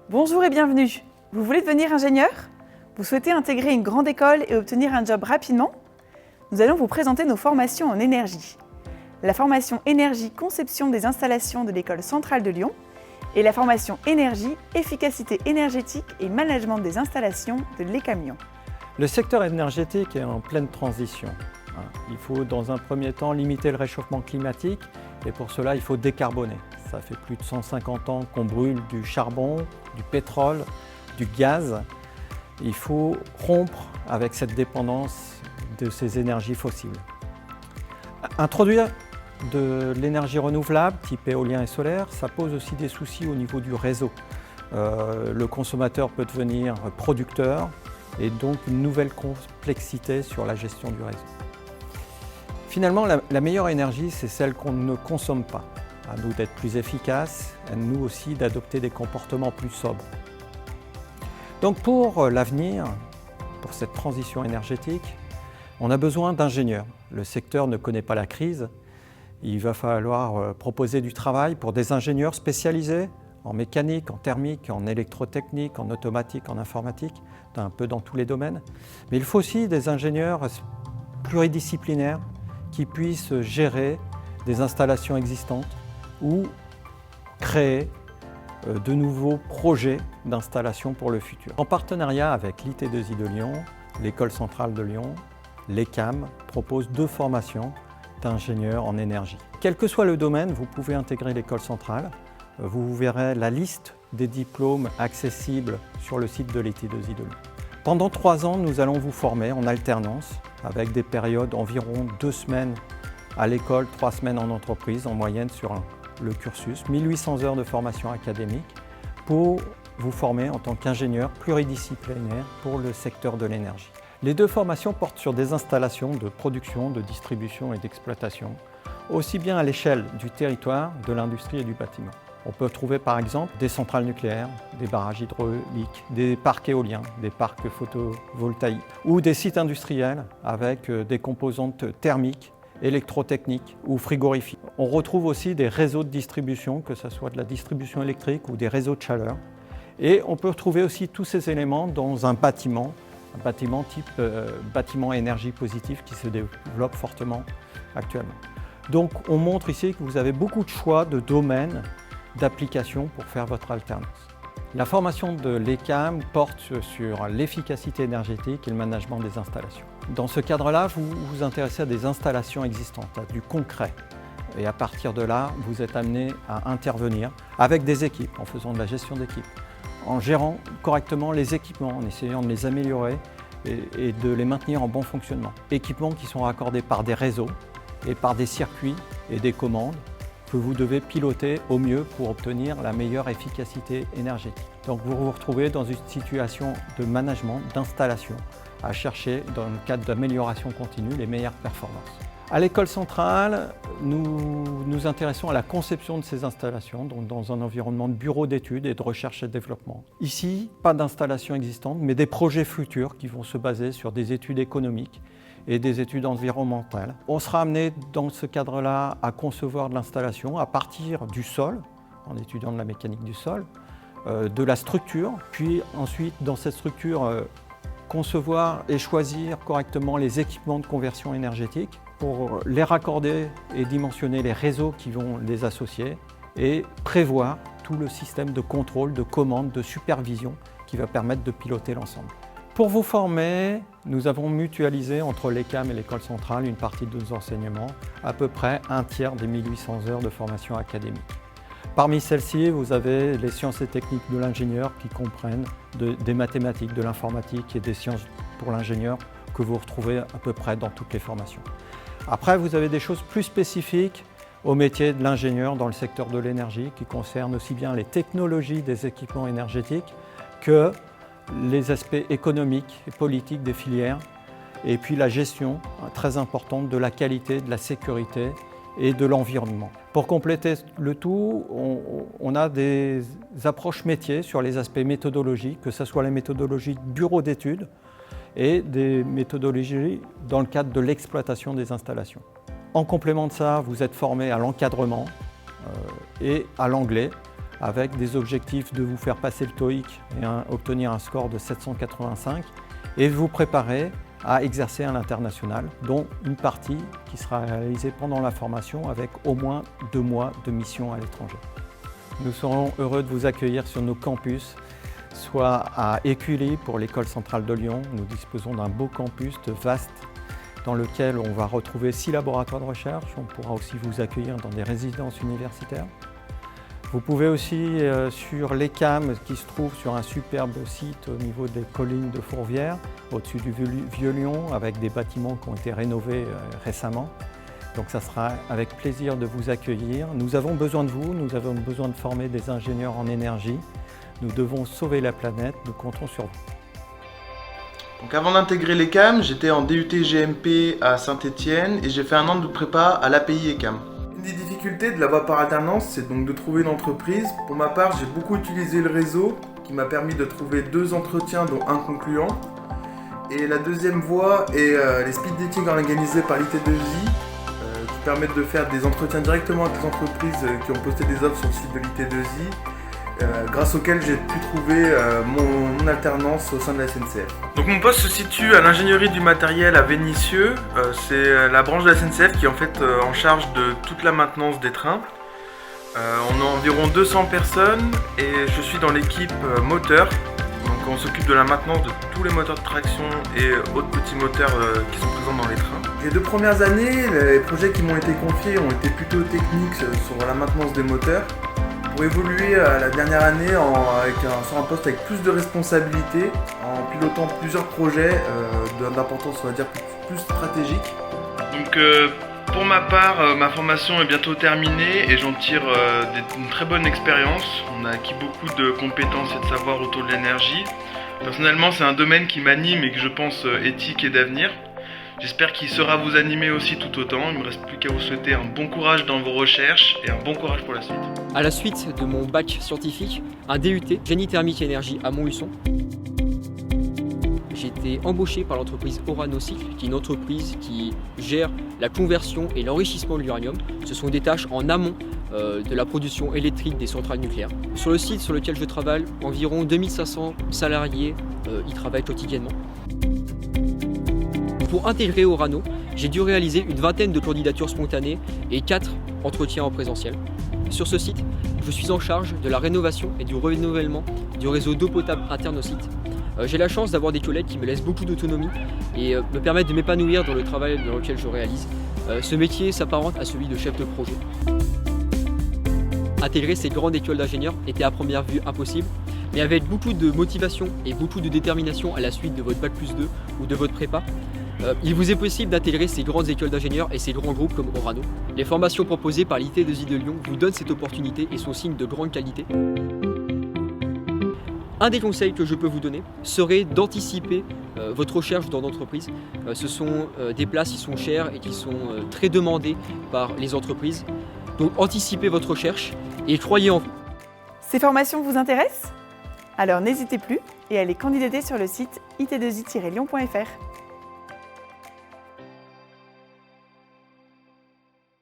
Bonjour et bienvenue. Vous voulez devenir ingénieur? Vous souhaitez intégrer une grande école et obtenir un job rapidement? Nous allons vous présenter nos formations en énergie. La formation énergie conception des installations de l'École centrale de Lyon et la formation énergie efficacité énergétique et management des installations de l'ECAM Lyon. Le secteur énergétique est en pleine transition. Il faut dans un premier temps limiter le réchauffement climatique et pour cela il faut décarboner. Ça fait plus de 150 ans qu'on brûle du charbon, du pétrole, du gaz. Il faut rompre avec cette dépendance de ces énergies fossiles. Introduire de l'énergie renouvelable type éolien et solaire, ça pose aussi des soucis au niveau du réseau. Le consommateur peut devenir producteur et donc une nouvelle complexité sur la gestion du réseau. Finalement, la meilleure énergie, c'est celle qu'on ne consomme pas. À nous d'être plus efficaces, à nous aussi d'adopter des comportements plus sobres. Donc pour l'avenir, pour cette transition énergétique, on a besoin d'ingénieurs. Le secteur ne connaît pas la crise. Il va falloir proposer du travail pour des ingénieurs spécialisés en mécanique, en thermique, en électrotechnique, en automatique, en informatique, un peu dans tous les domaines. Mais il faut aussi des ingénieurs pluridisciplinaires qui puissent gérer des installations existantes ou créer de nouveaux projets d'installation pour le futur. En partenariat avec l'IT2I de Lyon, l'École centrale de Lyon, l'ECAM propose 2 formations d'ingénieurs en énergie. Quel que soit le domaine, vous pouvez intégrer l'école centrale. Vous verrez la liste des diplômes accessibles sur le site de l'IT2I de Lyon. Pendant 3 ans, nous allons vous former en alternance avec des périodes d'environ 2 semaines à l'école, 3 semaines en entreprise, en moyenne sur le cursus, 1800 heures de formation académique pour vous former en tant qu'ingénieur pluridisciplinaire pour le secteur de l'énergie. Les 2 formations portent sur des installations de production, de distribution et d'exploitation, aussi bien à l'échelle du territoire, de l'industrie et du bâtiment. On peut trouver par exemple des centrales nucléaires, des barrages hydrauliques, des parcs éoliens, des parcs photovoltaïques ou des sites industriels avec des composantes thermiques, électrotechniques ou frigorifiques. On retrouve aussi des réseaux de distribution, que ce soit de la distribution électrique ou des réseaux de chaleur. Et on peut retrouver aussi tous ces éléments dans un bâtiment type bâtiment énergie positive qui se développe fortement actuellement. Donc on montre ici que vous avez beaucoup de choix de domaines d'application pour faire votre alternance. La formation de l'ECAM porte sur l'efficacité énergétique et le management des installations. Dans ce cadre-là, vous vous intéressez à des installations existantes, à du concret. Et à partir de là, vous êtes amené à intervenir avec des équipes, en faisant de la gestion d'équipe, en gérant correctement les équipements, en essayant de les améliorer et de les maintenir en bon fonctionnement. Équipements qui sont raccordés par des réseaux et par des circuits et des commandes que vous devez piloter au mieux pour obtenir la meilleure efficacité énergétique. Donc vous vous retrouvez dans une situation de management, d'installation, à chercher dans le cadre d'amélioration continue les meilleures performances. À l'école centrale, nous nous intéressons à la conception de ces installations, donc dans un environnement de bureau d'études et de recherche et développement. Ici, pas d'installation existante, mais des projets futurs qui vont se baser sur des études économiques et des études environnementales. On sera amené dans ce cadre-là à concevoir de l'installation à partir du sol, en étudiant de la mécanique du sol, de la structure, puis ensuite dans cette structure concevoir et choisir correctement les équipements de conversion énergétique pour les raccorder et dimensionner les réseaux qui vont les associer et prévoir tout le système de contrôle, de commande, de supervision qui va permettre de piloter l'ensemble. Pour vous former, nous avons mutualisé entre l'ECAM et l'école centrale une partie de nos enseignements, à peu près 1/3 des 1800 heures de formation académique. Parmi celles-ci, vous avez les sciences et techniques de l'ingénieur qui comprennent des mathématiques, de l'informatique et des sciences pour l'ingénieur que vous retrouvez à peu près dans toutes les formations. Après, vous avez des choses plus spécifiques au métier de l'ingénieur dans le secteur de l'énergie qui concernent aussi bien les technologies des équipements énergétiques que les aspects économiques et politiques des filières et puis la gestion très importante de la qualité, de la sécurité et de l'environnement. Pour compléter le tout, on a des approches métiers sur les aspects méthodologiques, que ce soit les méthodologies de bureau d'études et des méthodologies dans le cadre de l'exploitation des installations. En complément de ça, vous êtes formé à l'encadrement et à l'anglais avec des objectifs de vous faire passer le TOEIC et obtenir un score de 785 et vous préparer à exercer à l'international, dont une partie qui sera réalisée pendant la formation avec au moins 2 mois de mission à l'étranger. Nous serons heureux de vous accueillir sur nos campus, soit à Écully pour l'École centrale de Lyon. Nous disposons d'un beau campus vaste dans lequel on va retrouver 6 laboratoires de recherche. On pourra aussi vous accueillir dans des résidences universitaires. Vous pouvez aussi sur l'ECAM qui se trouve sur un superbe site au niveau des collines de Fourvière, au-dessus du Vieux-Lyon, avec des bâtiments qui ont été rénovés récemment. Donc ça sera avec plaisir de vous accueillir. Nous avons besoin de vous, nous avons besoin de former des ingénieurs en énergie. Nous devons sauver la planète, nous comptons sur vous. Donc avant d'intégrer l'ECAM, j'étais en DUT GMP à Saint-Étienne et j'ai fait un an de prépa à l'API ECAM. Une des difficultés de la voie par alternance, c'est donc de trouver une entreprise. Pour ma part, j'ai beaucoup utilisé le réseau qui m'a permis de trouver 2 entretiens dont un concluant. Et la deuxième voie est les speed dating organisés par l'IT2I qui permettent de faire des entretiens directement avec les entreprises qui ont posté des offres sur le site de l'IT2I, grâce auquel j'ai pu trouver mon alternance au sein de la SNCF. Donc mon poste se situe à l'ingénierie du matériel à Vénissieux. C'est la branche de la SNCF qui est en fait en charge de toute la maintenance des trains. On a environ 200 personnes et je suis dans l'équipe moteur. Donc on s'occupe de la maintenance de tous les moteurs de traction et autres petits moteurs qui sont présents dans les trains. Les 2 premières années, les projets qui m'ont été confiés ont été plutôt techniques sur la maintenance des moteurs. Pour évoluer la dernière année sur un poste avec plus de responsabilités, en pilotant plusieurs projets d'importance, on va dire, plus stratégique. Donc pour ma part, ma formation est bientôt terminée et j'en tire une très bonne expérience. On a acquis beaucoup de compétences et de savoir autour de l'énergie. Personnellement, c'est un domaine qui m'anime et que je pense éthique et d'avenir. J'espère qu'il saura vous animer aussi tout autant. Il ne me reste plus qu'à vous souhaiter un bon courage dans vos recherches et un bon courage pour la suite. À la suite de mon bac scientifique, un DUT Génie thermique et énergie à Montluçon, j'ai été embauché par l'entreprise Orano Cycle, qui est une entreprise qui gère la conversion et l'enrichissement de l'uranium. Ce sont des tâches en amont de la production électrique des centrales nucléaires. Sur le site sur lequel je travaille, environ 2500 salariés y travaillent quotidiennement. Pour intégrer Orano, j'ai dû réaliser une vingtaine de candidatures spontanées et 4 entretiens en présentiel. Sur ce site, je suis en charge de la rénovation et du renouvellement du réseau d'eau potable interne au site. J'ai la chance d'avoir des collègues qui me laissent beaucoup d'autonomie et me permettent de m'épanouir dans le travail dans lequel je réalise. Ce métier s'apparente à celui de chef de projet. Intégrer ces grandes écoles d'ingénieurs était à première vue impossible, mais avec beaucoup de motivation et beaucoup de détermination à la suite de votre Bac+2 ou de votre prépa, il vous est possible d'intégrer ces grandes écoles d'ingénieurs et ces grands groupes comme Orano. Les formations proposées par l'IT2I de Lyon vous donnent cette opportunité et sont signes de grande qualité. Un des conseils que je peux vous donner serait d'anticiper votre recherche dans l'entreprise. Ce sont des places qui sont chères et qui sont très demandées par les entreprises. Donc anticipez votre recherche et croyez en vous. Ces formations vous intéressent? Alors n'hésitez plus et allez candidater sur le site it2i-lyon.fr.